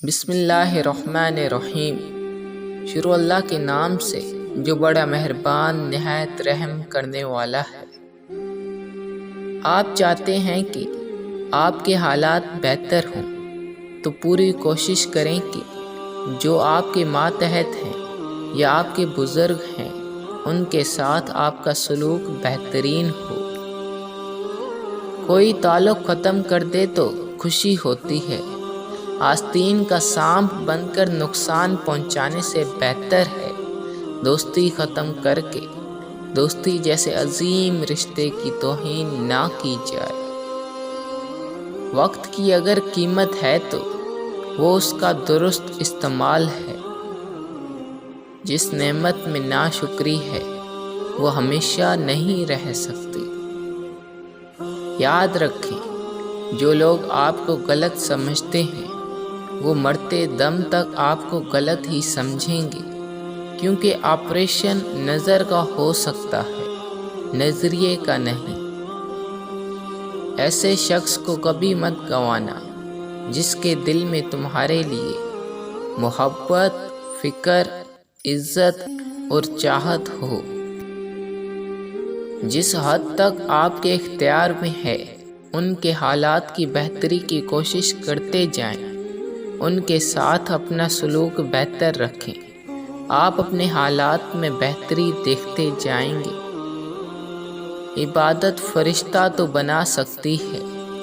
بسم اللہ الرحمن الرحیم۔ شروع اللہ کے نام سے جو بڑا مہربان نہایت رحم کرنے والا ہے۔ آپ چاہتے ہیں کہ آپ کے حالات بہتر ہوں تو پوری کوشش کریں کہ جو آپ کے ماتحت ہیں یا آپ کے بزرگ ہیں ان کے ساتھ آپ کا سلوک بہترین ہو۔ کوئی تعلق ختم کر دے تو خوشی ہوتی ہے، آستین کا سانپ بن کر نقصان پہنچانے سے بہتر ہے دوستی ختم کر کے دوستی جیسے عظیم رشتے کی توہین نہ کی جائے۔ وقت کی اگر قیمت ہے تو وہ اس کا درست استعمال ہے۔ جس نعمت میں ناشکری ہے وہ ہمیشہ نہیں رہ سکتی۔ یاد رکھیں، جو لوگ آپ کو غلط سمجھتے ہیں وہ مرتے دم تک آپ کو غلط ہی سمجھیں گے، کیونکہ آپریشن نظر کا ہو سکتا ہے، نظریے کا نہیں۔ ایسے شخص کو کبھی مت گنوانا جس کے دل میں تمہارے لیے محبت، فکر، عزت اور چاہت ہو۔ جس حد تک آپ کے اختیار میں ہے ان کے حالات کی بہتری کی کوشش کرتے جائیں، ان کے ساتھ اپنا سلوک بہتر رکھیں۔ آپ اپنے حالات میں بہتری دیکھتے جائیں گے۔ عبادت فرشتہ تو بنا سکتی ہے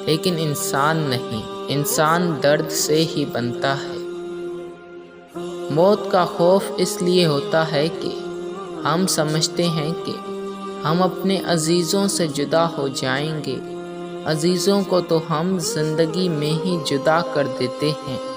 لیکن انسان نہیں۔ انسان درد سے ہی بنتا ہے۔ موت کا خوف اس لیے ہوتا ہے کہ ہم سمجھتے ہیں کہ ہم اپنے عزیزوں سے جدا ہو جائیں گے۔ عزیزوں کو تو ہم زندگی میں ہی جدا کر دیتے ہیں۔